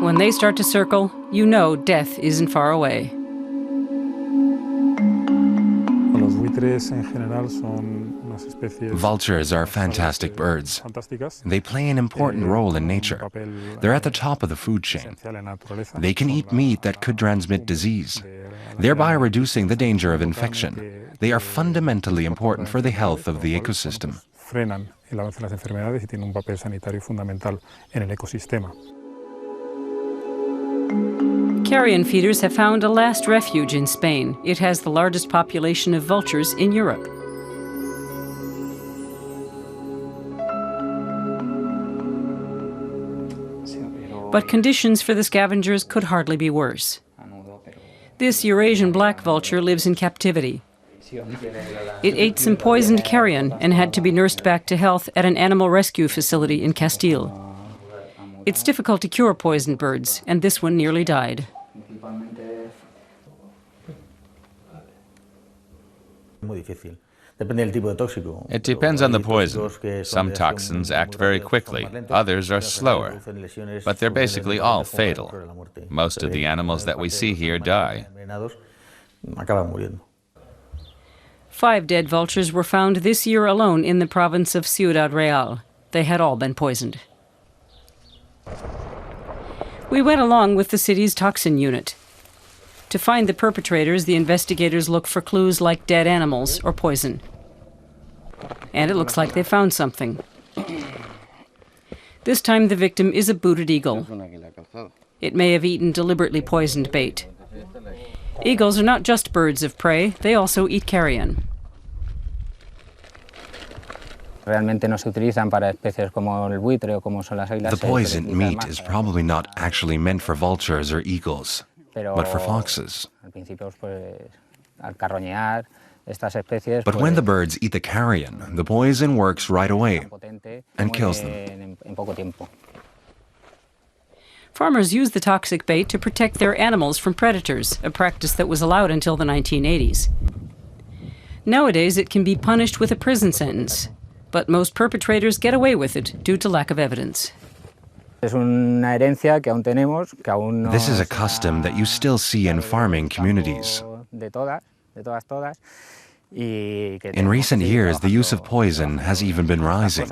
When they start to circle, you know death isn't far away. Vultures are fantastic birds. They play an important role in nature. They're at the top of the food chain. They can eat meat that could transmit disease, thereby reducing the danger of infection. They are fundamentally important for the health of the ecosystem. Carrion feeders have found a last refuge in Spain. It has the largest population of vultures in Europe. But conditions for the scavengers could hardly be worse. This Eurasian black vulture lives in captivity. It ate some poisoned carrion and had to be nursed back to health at an animal rescue facility in Castile. It's difficult to cure poisoned birds, and this one nearly died. It depends on the poison. Some toxins act very quickly, others are slower, but they're basically all fatal. Most of the animals that we see here die. 5 dead vultures were found this year alone in the province of Ciudad Real. They had all been poisoned. We went along with the city's toxin unit. To find the perpetrators, the investigators look for clues like dead animals or poison. And it looks like they found something. This time the victim is a booted eagle. It may have eaten deliberately poisoned bait. Eagles are not just birds of prey, they also eat carrion. The poisoned meat is probably not actually meant for vultures or eagles, but for foxes. But when the birds eat the carrion, the poison works right away and kills them. Farmers use the toxic bait to protect their animals from predators, a practice that was allowed until the 1980s. Nowadays, it can be punished with a prison sentence, but most perpetrators get away with it due to lack of evidence. This is a custom that you still see in farming communities. In recent years, the use of poison has even been rising.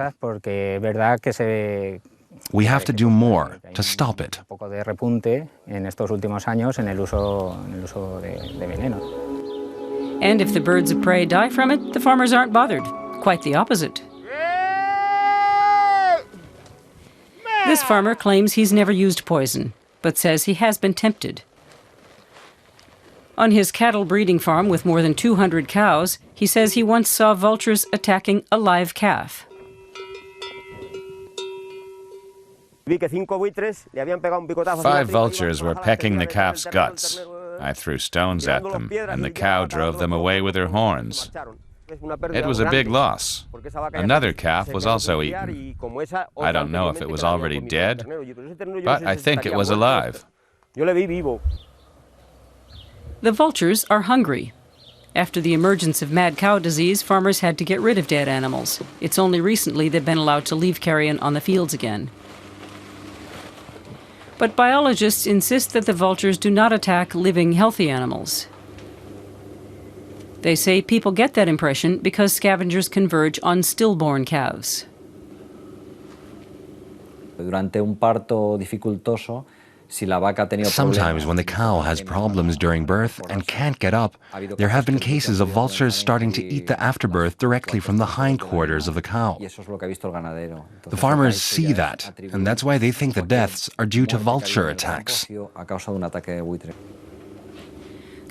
We have to do more to stop it. And if the birds of prey die from it, the farmers aren't bothered. Quite the opposite. This farmer claims he's never used poison, but says he has been tempted. On his cattle breeding farm with more than 200 cows, he says he once saw vultures attacking a live calf. 5 vultures were pecking the calf's guts. I threw stones at them, and the cow drove them away with her horns. It was a big loss. Another calf was also eaten. I don't know if it was already dead, but I think it was alive. The vultures are hungry. After the emergence of mad cow disease, farmers had to get rid of dead animals. It's only recently they've been allowed to leave carrion on the fields again. But biologists insist that the vultures do not attack living, healthy animals. They say people get that impression because scavengers converge on stillborn calves. Sometimes when the cow has problems during birth and can't get up, there have been cases of vultures starting to eat the afterbirth directly from the hindquarters of the cow. The farmers see that, and that's why they think the deaths are due to vulture attacks.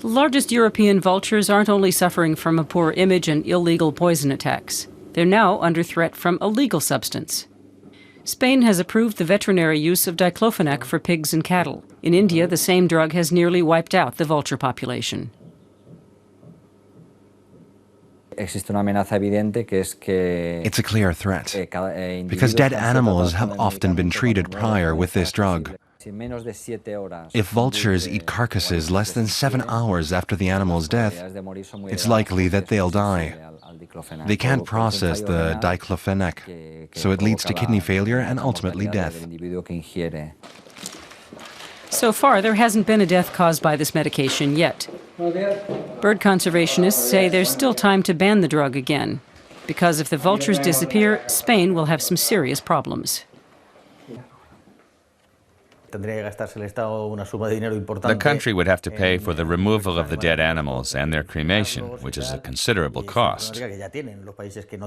The largest European vultures aren't only suffering from a poor image and illegal poison attacks. They're now under threat from a legal substance. Spain has approved the veterinary use of diclofenac for pigs and cattle. In India, the same drug has nearly wiped out the vulture population. It's a clear threat, because dead animals have often been treated prior with this drug. If vultures eat carcasses less than 7 hours after the animal's death, it's likely that they'll die. They can't process the diclofenac, so it leads to kidney failure and ultimately death. So far, there hasn't been a death caused by this medication yet. Bird conservationists say there's still time to ban the drug again, because if the vultures disappear, Spain will have some serious problems. The country would have to pay for the removal of the dead animals and their cremation, which is a considerable cost.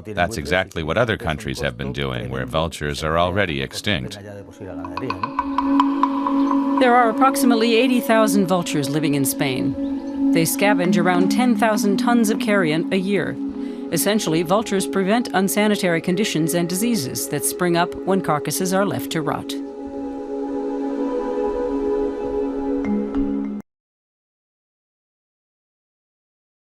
That's exactly what other countries have been doing, where vultures are already extinct. There are approximately 80,000 vultures living in Spain. They scavenge around 10,000 tons of carrion a year. Essentially, vultures prevent unsanitary conditions and diseases that spring up when carcasses are left to rot.